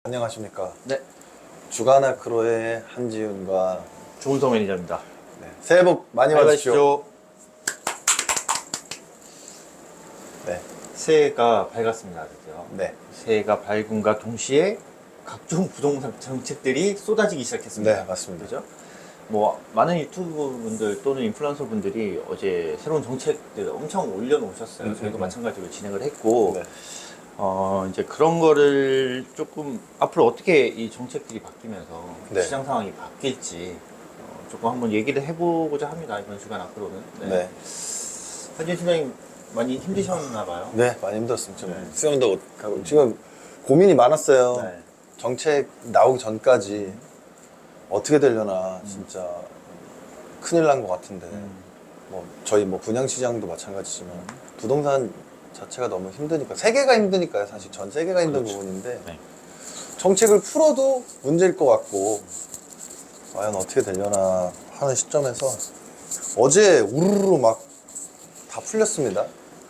안녕하십니까. 네, 주간아크로의 한지훈과 조은성 매니저입니다. 네, 새해 복 많이 받으십시오. 네, 새해가 밝았습니다. 그죠? 네, 새해가 밝음과 동시에 각종 부동산 정책들이 쏟아지기 시작했습니다. 네, 맞습니다. 그죠? 뭐 많은 유튜브 분들 또는 인플루언서 분들이 어제 새로운 정책들 엄청 올려놓으셨어요. 저희도 마찬가지로 진행을 했고, 네. 이제 그런 거를 조금 앞으로 어떻게 이 정책들이 바뀌면서 네. 시장 상황이 바뀔지 조금 한번 얘기를 해보고자 합니다. 이번 주간 앞으로는. 네, 한준 팀장님 많이 힘드셨나 봐요. 네, 많이 힘들었습니다. 네. 수영도 가고 지금 고민이 많았어요. 네. 정책 나오기 전까지 어떻게 되려나 진짜 큰일 난 것 같은데 뭐 저희 뭐 분양시장도 마찬가지지만 부동산 자체가 너무 힘드니까 세계가 힘드니까요. 사실 전 세계가 힘든 그렇죠. 부분인데 네. 정책을 풀어도 문제일 것 같고 과연 어떻게 되려나 하는 시점에서 어제 우르르 막 다 풀렸습니다.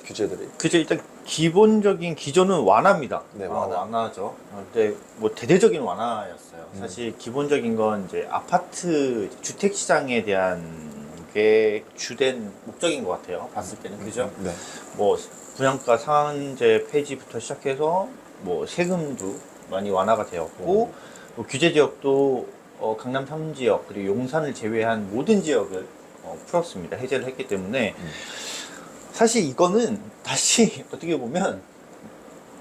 규제들이. 그죠. 일단 기본적인 기조는 완화입니다. 네, 완화. 완화죠. 근데 뭐 대대적인 완화였어요. 사실 기본적인 건 이제 아파트 주택 시장에 대한 게 주된 목적인 것 같아요. 봤을 때는 그죠. 네. 뭐 분양가 상한제 폐지부터 시작해서 뭐 세금도 많이 완화가 되었고 뭐 규제 지역도 강남 3지역 그리고 용산을 제외한 모든 지역을 풀었습니다. 해제를 했기 때문에 사실 이거는 다시 어떻게 보면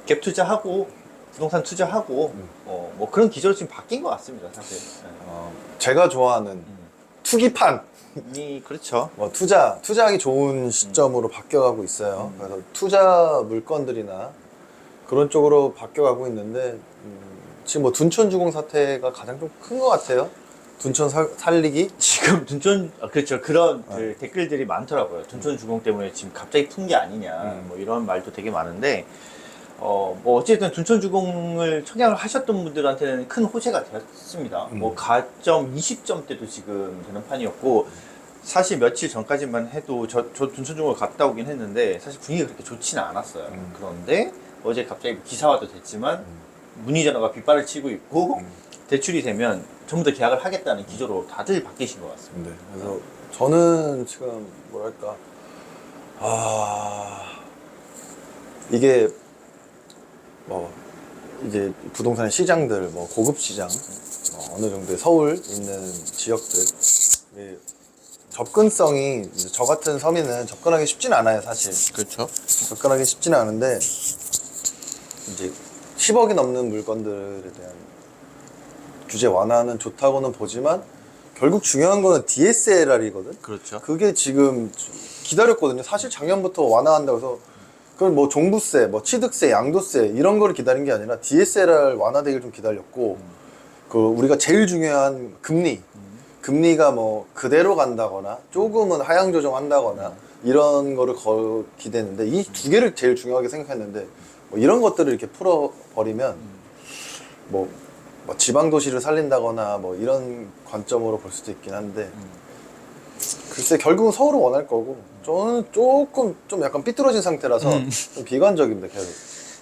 갭 투자하고 부동산 투자하고 뭐 그런 기조로 지금 바뀐 것 같습니다. 사실. 제가 좋아하는 투기판 그렇죠. 뭐 투자하기 좋은 시점으로 바뀌어가고 있어요. 그래서 투자 물건들이나 그런 쪽으로 바뀌어가고 있는데 지금 뭐 둔촌주공 사태가 가장 좀 큰 것 같아요. 둔촌 살리기. 지금 둔촌 그렇죠. 그런 그 댓글들이 많더라고요. 둔촌 주공 때문에 지금 갑자기 푼 게 아니냐 뭐 이런 말도 되게 많은데 뭐 어쨌든 둔촌 주공을 청약을 하셨던 분들한테는 큰 호재가 되었습니다. 뭐 가점 20점 대도 지금 되는 판이었고 사실 며칠 전까지만 해도 저 둔촌 주공을 갔다 오긴 했는데 사실 분위기가 그렇게 좋지는 않았어요. 그런데 어제 갑자기 기사화도 됐지만 문의 전화가 빗발을 치고 있고 대출이 되면 전부 다 계약을 하겠다는 기조로 다들 바뀌신 것 같습니다. 네. 그래서 저는 지금 뭐랄까 이게 뭐 이제 부동산 시장들 뭐 고급 시장 어느 정도의 서울 있는 지역들 접근성이 이제 저 같은 서민은 접근하기 쉽진 않아요. 사실 그렇죠. 접근하기 쉽지는 않은데 이제 10억이 넘는 물건들에 대한 규제 완화는 좋다고는 보지만 결국 중요한 거는 DSLR이거든. 그렇죠. 그게 지금 기다렸거든요. 사실 작년부터 완화한다고 해서 그걸 뭐 종부세, 뭐 취득세, 양도세 이런 거를 기다린 게 아니라 DSLR 완화되기를 좀 기다렸고 그 우리가 제일 중요한 금리가 뭐 그대로 간다거나 조금은 하향 조정한다거나 이런 거를 기대했는데 이 두 개를 제일 중요하게 생각했는데 뭐 이런 것들을 이렇게 풀어버리면 뭐 지방 도시를 살린다거나 뭐 이런 관점으로 볼 수도 있긴 한데 글쎄 결국은 서울을 원할 거고 저는 조금 좀 약간 삐뚤어진 상태라서 좀 비관적입니다. 계속.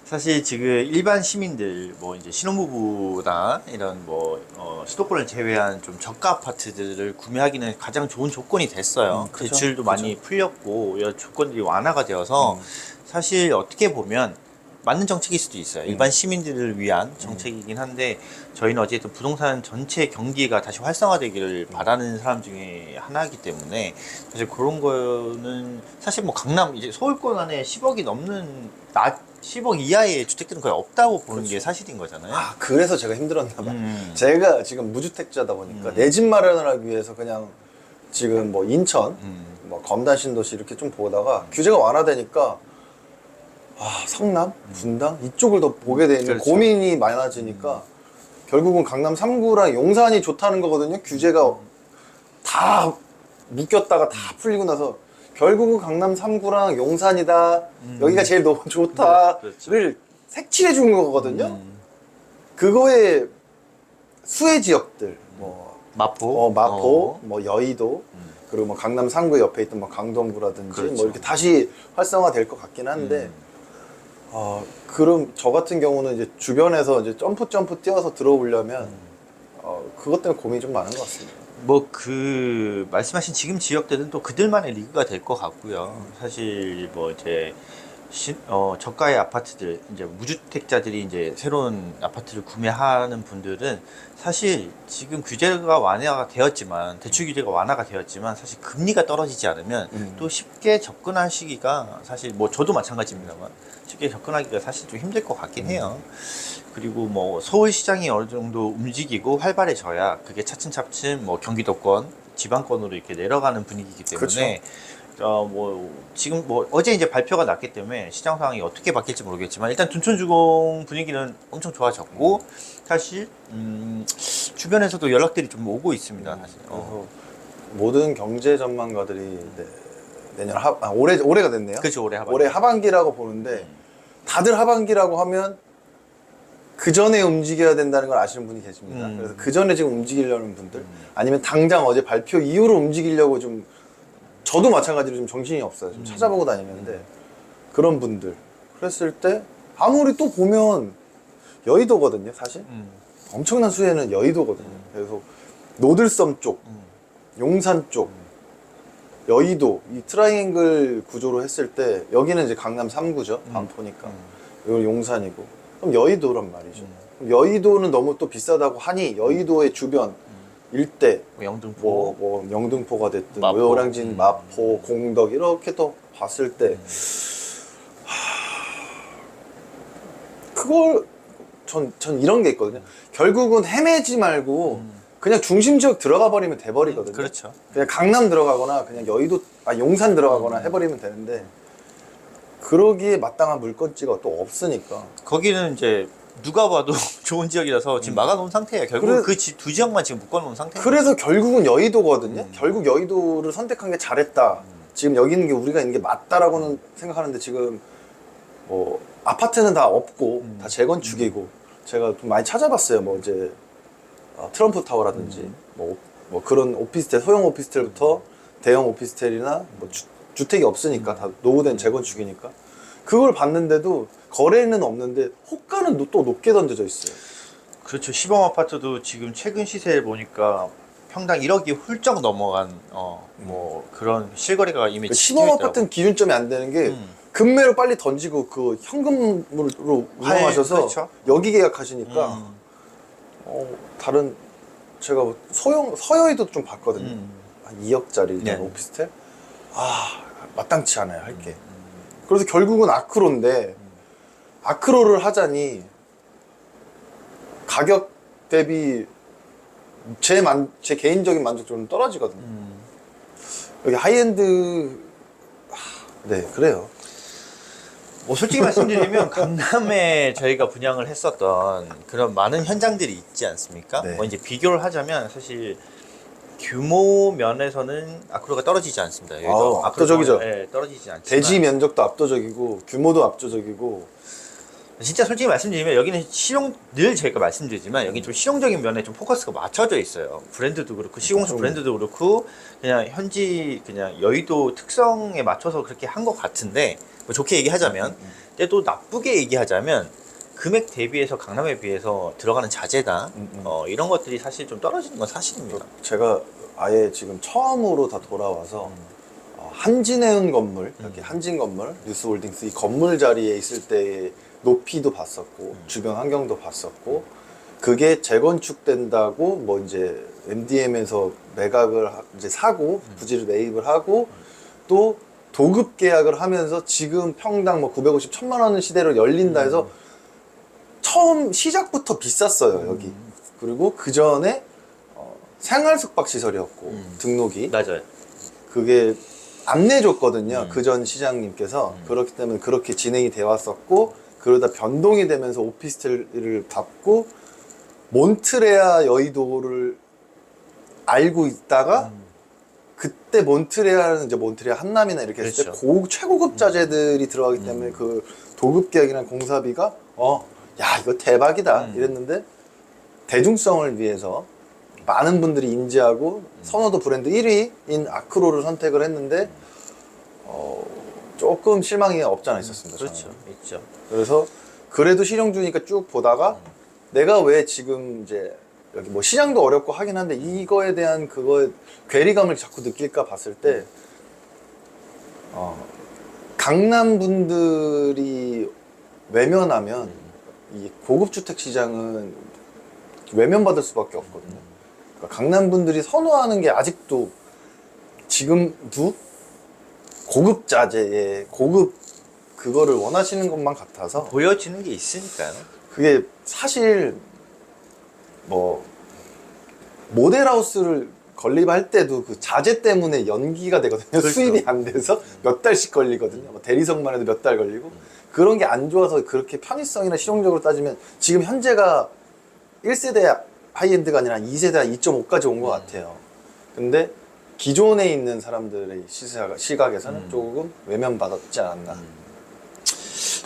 사실 지금 일반 시민들 뭐 이제 신혼부부나 이런 뭐 수도권을 제외한 좀 저가 아파트들을 구매하기는 가장 좋은 조건이 됐어요. 그쵸, 대출도 그쵸. 많이 풀렸고 여러 조건들이 완화가 되어서 사실 어떻게 보면 맞는 정책일 수도 있어요. 일반 시민들을 위한 정책이긴 한데 저희는 어쨌든 부동산 전체 경기가 다시 활성화되기를 바라는 사람 중에 하나이기 때문에 사실 그런 거는 사실 뭐 강남 이제 서울권 안에 10억이 넘는 10억 이하의 주택들은 거의 없다고 보는 게 사실인 거잖아요. 그래서 제가 힘들었나 봐요. 제가 지금 무주택자다 보니까 내 집 마련을 하기 위해서 그냥 지금 뭐 인천, 뭐 검단 신도시 이렇게 좀 보다가 규제가 완화되니까 성남, 분당 이쪽을 더 보게 되는 그렇죠. 고민이 많아지니까 결국은 강남 3구랑 용산이 좋다는 거거든요. 규제가 다 묶였다가 다 풀리고 나서 결국은 강남 3구랑 용산이다. 여기가 제일 너무 좋다를 그렇죠. 색칠해 준 거거든요. 그거에 수혜 지역들 뭐 마포, 뭐 여의도 그리고 뭐 강남 3구 옆에 있던 뭐 강동구라든지 그렇죠. 뭐 이렇게 다시 활성화될 것 같긴 한데 그럼 저 같은 경우는 이제 주변에서 이제 점프 뛰어서 들어오려면 그것 때문에 고민이 좀 많은 것 같습니다. 뭐 그 말씀하신 지금 지역들은 또 그들만의 리그가 될 것 같고요. 사실 뭐 이제 저가의 아파트들, 이제 무주택자들이 이제 새로운 아파트를 구매하는 분들은 사실 지금 규제가 완화가 되었지만, 대출 규제가 완화가 되었지만, 사실 금리가 떨어지지 않으면 또 쉽게 접근하시기가, 사실 뭐 저도 마찬가지입니다만, 쉽게 접근하기가 사실 좀 힘들 것 같긴 해요. 그리고 뭐 서울 시장이 어느 정도 움직이고 활발해져야 그게 차츰차츰 뭐 경기도권, 지방권으로 이렇게 내려가는 분위기이기 때문에, 뭐 지금 뭐 어제 이제 발표가 났기 때문에 시장 상황이 어떻게 바뀔지 모르겠지만, 일단 둔촌주공 분위기는 엄청 좋아졌고, 사실 주변에서도 연락들이 좀 오고 있습니다. 사실. 그래서 모든 경제 전망가들이 내년 올해가 됐네요. 그렇죠, 올해 하반기. 올해 하반기라고 보는데 다들 하반기라고 하면 그 전에 움직여야 된다는 걸 아시는 분이 계십니다. 그래서 그 전에 지금 움직이려는 분들, 아니면 당장 어제 발표 이후로 움직이려고 좀, 저도 마찬가지로 좀 정신이 없어요. 좀 찾아보고 다니는데 그런 분들 그랬을 때 아무리 또 보면 여의도거든요, 사실. 엄청난 수혜는 여의도거든요. 그래서 노들섬 쪽, 용산 쪽, 여의도 이 트라이앵글 구조로 했을 때 여기는 이제 강남 3구죠. 반포니까. 여기 용산이고. 그럼 여의도란 말이죠. 그럼 여의도는 너무 또 비싸다고 하니 여의도의 주변 일대, 뭐 영등포, 뭐 영등포가 됐든 마포. 요량진, 마포, 공덕 이렇게 또 봤을 때 그걸 전 이런 게 있거든요. 결국은 헤매지 말고 그냥 중심 지역 들어가 버리면 돼 버리거든요. 그렇죠. 그냥 강남 들어가거나 그냥 여의도 용산 들어가거나 해버리면 되는데 그러기에 마땅한 물건지가 또 없으니까. 거기는 이제 누가 봐도 좋은 지역이라서 지금 막아놓은 상태예요. 결국 그래- 그 두 지역만 지금 묶어놓은 상태예요. 그래서 결국은 여의도거든요. 결국 여의도를 선택한 게 잘했다. 지금 여기 있는 게 우리가 있는 게 맞다라고는 생각하는데 지금 뭐 아파트는 다 없고 다 재건축이고 제가 좀 많이 찾아봤어요. 뭐 이제 트럼프 타워라든지 뭐 그런 오피스텔, 소형 오피스텔부터 대형 오피스텔이나 뭐 주택이 없으니까 다 노후된 재건축이니까 그걸 봤는데도 거래는 없는데 호가는 또 높게 던져져 있어요. 그렇죠. 시범 아파트도 지금 최근 시세를 보니까 평당 1억이 훌쩍 넘어간 뭐 그런 실거래가 이미 그 시범 찍혀있더라고요. 아파트는 기준점이 안 되는 게 금매로 빨리 던지고 그 현금으로 운영하셔서 그렇죠. 여기 계약하시니까 다른 제가 뭐 서여의도 좀 봤거든요. 한 2억짜리 네. 오피스텔 마땅치 않아요 할 게. 그래서 결국은 아크로인데 아크로를 하자니 가격 대비 제 개인적인 만족도는 떨어지거든요. 여기 하이엔드 네 그래요. 뭐 솔직히 말씀드리면 강남에 저희가 분양을 했었던 그런 많은 현장들이 있지 않습니까? 네. 뭐 이제 비교를 하자면 사실 규모 면에서는 아크로가 떨어지지 않습니다. 여기도 압도적이죠. 네, 떨어지지 않지만 대지 면적도 압도적이고 규모도 압도적이고. 진짜 솔직히 말씀드리면 여기는 늘 제가 말씀드리지만 여기 좀 실용적인 면에 좀 포커스가 맞춰져 있어요. 브랜드도 그렇고 시공사 브랜드도 그렇고 그냥 현지 그냥 여의도 특성에 맞춰서 그렇게 한 것 같은데 뭐 좋게 얘기하자면 근데 또 나쁘게 얘기하자면 금액 대비해서 강남에 비해서 들어가는 자재다 이런 것들이 사실 좀 떨어지는 건 사실입니다. 제가 아예 지금 처음으로 다 돌아와서 한진해운 건물, 이렇게 한진 건물, 뉴스홀딩스 이 건물 자리에 있을 때의 높이도 봤었고 주변 환경도 봤었고 그게 재건축된다고 뭐 이제 MDM에서 매각을 이제 사고 부지를 매입을 하고 또 도급 계약을 하면서 지금 평당 뭐 950, 1000만 원 시대로 열린다 해서 처음 시작부터 비쌌어요 여기. 그리고 그 전에 생활 숙박 시설이었고 등록이 맞아요. 그게 안 내줬거든요. 그 전 시장님께서. 그렇기 때문에 그렇게 진행이 되어 왔었고 그러다 변동이 되면서 오피스텔을 받고 몬트레아 여의도를 알고 있다가 그때 몬트레아는 이제 몬트레아 한남이나 이렇게 했을 때 최고급 자재들이 들어가기 때문에 그 도급 계약이나 공사비가 야 이거 대박이다 이랬는데 대중성을 위해서 많은 분들이 인지하고 선호도 브랜드 1위인 아크로를 선택을 했는데 조금 실망이 없지 않아 있었습니다. 그렇죠. 저는. 있죠. 그래서 그래도 실용주니까 쭉 보다가 내가 왜 지금 이제 여기 뭐 시장도 어렵고 하긴 한데 이거에 대한 그거에 괴리감을 자꾸 느낄까 봤을 때 강남 분들이 외면하면 이 고급 주택 시장은 외면받을 수밖에 없거든요. 그러니까 강남 분들이 선호하는 게 아직도 지금도 고급 자재에 고급 그거를 원하시는 것만 같아서 보여지는 게 있으니까요. 그게 사실 뭐 모델하우스를 건립할 때도 그 자재 때문에 연기가 되거든요. 그렇죠. 수입이 안 돼서 몇 달씩 걸리거든요. 뭐 대리석만 해도 몇 달 걸리고 그런 게 안 좋아서 그렇게 편의성이나 실용적으로 따지면 지금 현재가 1세대 하이엔드가 아니라 2세대 2.5까지 온 것 같아요. 근데 기존에 있는 사람들의 시각에서는 조금 외면받았지 않았나.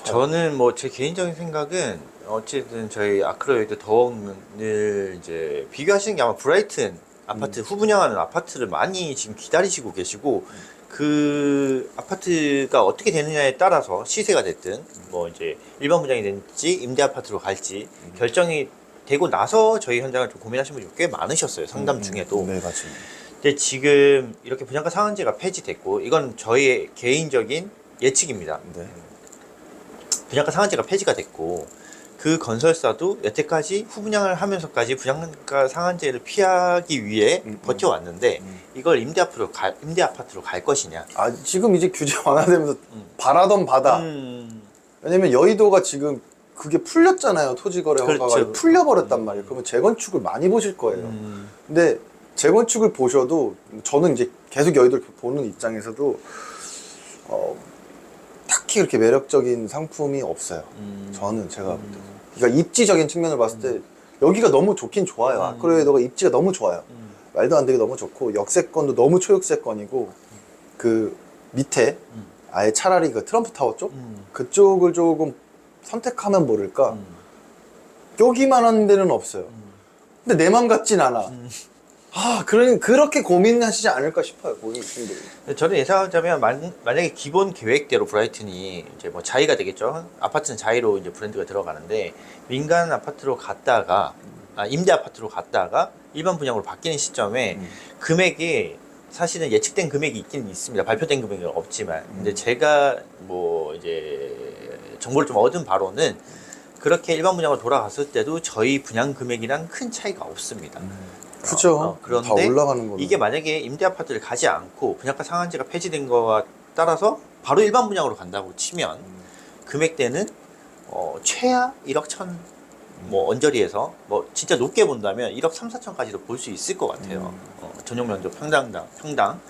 저는 뭐 제 개인적인 생각은 어쨌든 저희 아크로이드 더원을 이제 비교하시는 게 아마 브라이튼 아파트 후분양하는 아파트를 많이 지금 기다리시고 계시고 그 아파트가 어떻게 되느냐에 따라서 시세가 됐든 뭐 이제 일반 분양이 될지 임대 아파트로 갈지 결정이 되고 나서 저희 현장을 좀 고민하시는 분이 꽤 많으셨어요. 상담 중에도. 네, 맞습니다. 근데 지금 이렇게 분양가 상한제가 폐지됐고 이건 저희의 개인적인 예측입니다. 네. 분양가 상한제가 폐지가 됐고 그 건설사도 여태까지 후분양을 하면서까지 분양가 상한제를 피하기 위해 버텨왔는데 이걸 임대 아파트로 갈 것이냐. 아, 지금 이제 규제 완화되면서 바라던 바다. 왜냐면 여의도가 지금 그게 풀렸잖아요. 토지거래 허가가 그렇죠. 풀려버렸단 말이에요. 그러면 재건축을 많이 보실 거예요. 근데 재건축을 보셔도 저는 이제 계속 여의도를 보는 입장에서도 딱히 그렇게 매력적인 상품이 없어요. 저는 제가 볼 때. 그러니까 입지적인 측면을 봤을 때 여기가 너무 좋긴 좋아요. 아크로이더가 입지가 너무 좋아요. 말도 안 되게 너무 좋고 역세권도 너무 초역세권이고 그 밑에 아예 차라리 그 트럼프 타워 쪽 그쪽을 조금 선택하면 모를까 여기만 한 데는 없어요. 근데 내 맘 같진 않아. 그렇게 고민하시지 않을까 싶어요, 고객님들이. 저는 예상하자면 만약에 기본 계획대로 브라이튼이 이제 뭐 자이가 되겠죠. 아파트는 자이로 이제 브랜드가 들어가는데 민간 아파트로 갔다가 임대 아파트로 갔다가 일반 분양으로 바뀌는 시점에 금액이 사실은 예측된 금액이 있긴 있습니다. 발표된 금액은 없지만. 근데 제가 뭐 이제 정보를 좀 얻은 바로는 그렇게 일반 분양으로 돌아갔을 때도 저희 분양 금액이랑 큰 차이가 없습니다. 그죠. 그런데 다 올라가는 거는. 이게 만약에 임대 아파트를 가지 않고 분양가 상한제가 폐지된 거와 따라서 바로 일반 분양으로 간다고 치면 금액대는 최하 1억 1천 뭐 언저리에서 뭐 진짜 높게 본다면 1억 3, 4천까지도 볼 수 있을 것 같아요. 전용 면적 평당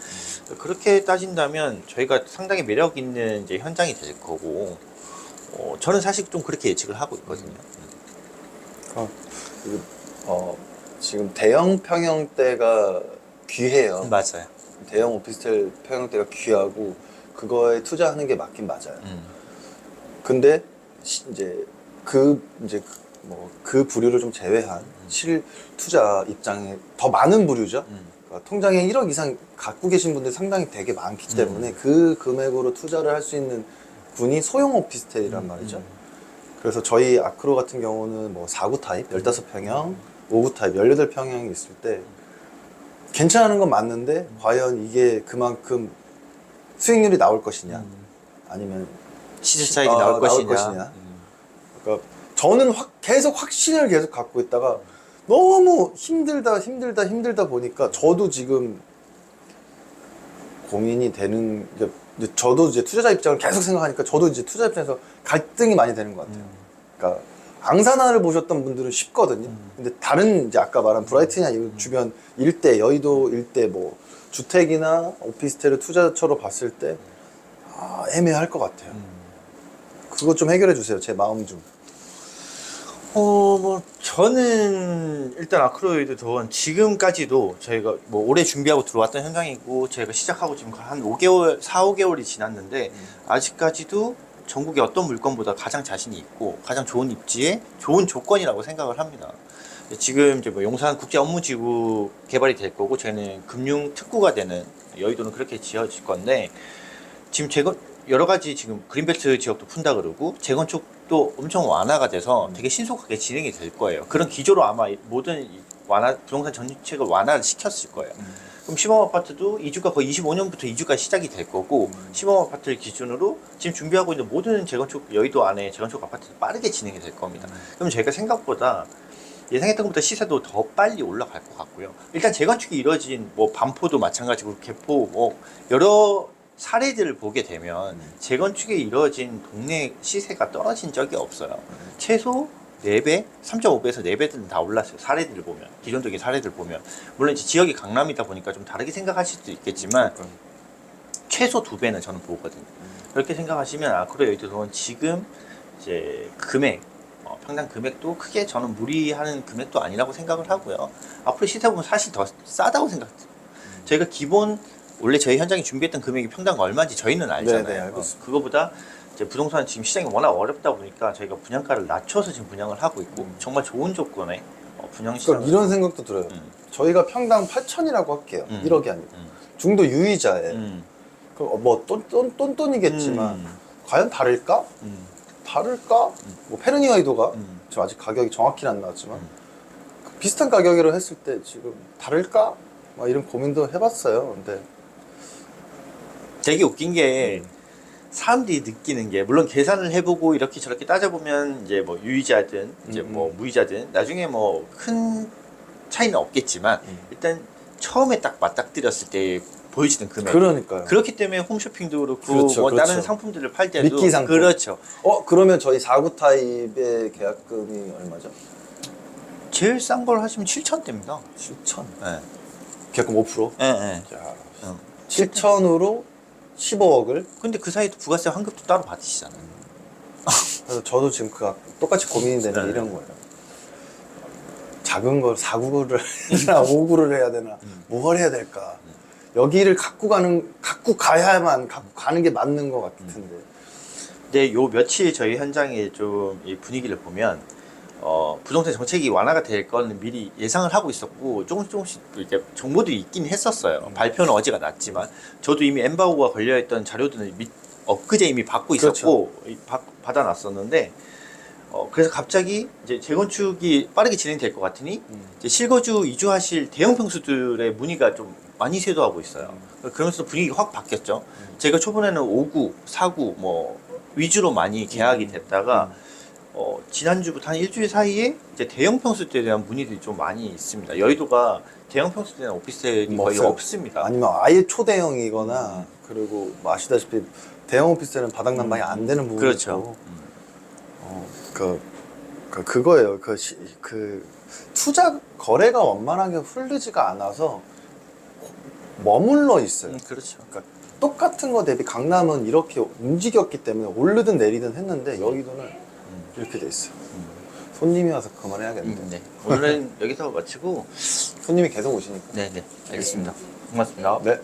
그렇게 따진다면 저희가 상당히 매력 있는 이제 현장이 될 거고 저는 사실 좀 그렇게 예측을 하고 있거든요. 지금 대형 평형대가 귀해요. 맞아요. 대형 오피스텔 평형대가 귀하고 그거에 투자하는 게 맞긴 맞아요. 근데 이제 그 부류를 좀 제외한 실 투자 입장에 더 많은 부류죠. 그러니까 통장에 1억 이상 갖고 계신 분들 상당히 되게 많기 때문에 그 금액으로 투자를 할 수 있는 분이 소형 오피스텔이란 말이죠. 그래서 저희 아크로 같은 경우는 뭐 4구 타입, 15평형, 5구 타입, 18평형이 있을 때 괜찮은 건 맞는데 과연 이게 그만큼 수익률이 나올 것이냐 아니면 시세 차익이 나올 것이냐. 그러니까 저는 계속 확신을 계속 갖고 있다가 너무 힘들다 보니까 저도 지금 고민이 되는 이제 저도 이제 투자자 입장을 계속 생각하니까 저도 이제 투자 입장에서 갈등이 많이 되는 것 같아요. 그러니까 앙사나를 보셨던 분들은 쉽거든요. 근데 다른 이제 아까 말한 브라이튼이나 이 주변 일대, 여의도 일대 뭐 주택이나 오피스텔을 투자처로 봤을 때 애매할 것 같아요. 그거 좀 해결해 주세요. 제 마음 좀. 뭐 저는 일단 아크로이드 더원 지금까지도 저희가 뭐 올해 준비하고 들어왔던 현장이고 저희가 시작하고 지금 한 5개월, 4, 5개월이 지났는데 아직까지도 전국의 어떤 물건보다 가장 자신이 있고 가장 좋은 입지에 좋은 조건이라고 생각을 합니다. 지금 이제 뭐 용산 국제 업무지구 개발이 될 거고 저희는 금융 특구가 되는 여의도는 그렇게 지어질 건데 지금 여러 가지 지금 그린벨트 지역도 푼다 그러고 재건축도 엄청 완화가 돼서 되게 신속하게 진행이 될 거예요. 그런 기조로 아마 모든 부동산 정책을 완화를 시켰을 거예요. 그럼 시범 아파트도 이주가 거의 25년부터 이주가 시작이 될 거고 시범 아파트를 기준으로 지금 준비하고 있는 모든 재건축 여의도 안에 재건축 아파트도 빠르게 진행이 될 겁니다. 그럼 저희가 생각보다 예상했던 것보다 시세도 더 빨리 올라갈 것 같고요. 일단 재건축이 이루어진 뭐 반포도 마찬가지고 개포 뭐 여러 사례들을 보게 되면 재건축이 이루어진 동네 시세가 떨어진 적이 없어요. 최소 4배, 3.5배에서 4배는 다 올랐어요. 사례들을 보면, 기존적인 사례들 보면. 물론 이제 지역이 강남이다 보니까 좀 다르게 생각하실 수도 있겠지만 최소 2배는 저는 보거든요. 그렇게 생각하시면 아크로 여의도는 지금 이제 금액, 평당 금액도 크게 저는 무리하는 금액도 아니라고 생각을 하고요. 앞으로 시세 보면 사실 더 싸다고 생각해요. 저희가 기본 원래 저희 현장이 준비했던 금액이 평당 얼마인지 저희는 알잖아요. 네네, 알고 있습니다. 그거보다 이제 부동산 지금 시장이 워낙 어렵다 보니까 저희가 분양가를 낮춰서 지금 분양을 하고 있고 정말 좋은 조건에 분양 시장. 그러니까 이런 생각도 들어요. 저희가 평당 8천이라고 할게요. 1억이 아니고 중도 유의자에 뭐 똔똔이겠지만 과연 다를까? 다를까? 뭐 페르니와이도가 지금 아직 가격이 정확히는 안 나왔지만 비슷한 가격으로 했을 때 지금 다를까? 막 이런 고민도 해봤어요. 근데 되게 웃긴 게 사람들이 느끼는 게 물론 계산을 해보고 이렇게 저렇게 따져보면 이제 뭐 유의자든 이제 뭐 무이자든 나중에 뭐 큰 차이는 없겠지만 일단 처음에 딱 맞닥뜨렸을 때 보여지는 금액. 그러니까요. 그렇기 때문에 홈쇼핑도 그렇고 그렇죠, 뭐 그렇죠. 다른 상품들을 팔 때도 미끼 상품. 그렇죠. 그러면 저희 4구 타입의 계약금이 얼마죠? 제일 싼 걸 하시면 7,000대입니다. 7천. 네. 계약금 5%? 예, 예. 야, 어. 7천으로 15억을. 근데 그 사이도 부가세 환급도 따로 받으시잖아요. 그래서 저도 지금 똑같이 고민이 되는 게 네. 이런 거예요. 작은 걸 4구를 해야 되나 5구를 해야 되나 뭘 해야 될까? 여기를 갖고 가야만 갖고 가는 게 맞는 것 같은데. 근데 요 며칠 저희 현장의 좀 이 분위기를 보면 부동산 정책이 완화가 될 거는 미리 예상을 하고 있었고 조금씩 이렇게 정보들이 있긴 했었어요. 발표는 어제가 났지만 저도 이미 엠바고가 걸려있던 자료들은 엊그제 이미 받고 있었고 받아놨었는데 그래서 갑자기 이제 재건축이 빠르게 진행될 것 같으니 이제 실거주 이주하실 대형 평수들의 문의가 좀 많이 쇄도하고 있어요. 그러면서 분위기가 확 바뀌었죠. 제가 초반에는 5구, 4구 뭐 위주로 많이 계약이 됐다가 지난주부터 한 일주일 사이에 이제 대형 평수대에 대한 문의들이 좀 많이 있습니다. 여의도가 대형 평수대에 대한 오피스텔이 거의 없어요. 없습니다. 아니면 아예 초대형이거나 그리고 뭐 아시다시피 대형 오피스텔은 바닥 난방이 안 되는 부분이 그렇죠. 있고 그거예요. 그 투자 거래가 원만하게 흐르지가 않아서 머물러 있어요. 그렇죠. 그러니까 똑같은 거 대비 강남은 이렇게 움직였기 때문에 오르든 내리든 했는데 여의도는 이렇게 돼 있어요. 손님이 와서 그만해야겠는데. 네. 오늘은 여기서 마치고 손님이 계속 오시니까. 네, 알겠습니다. 고맙습니다. 네.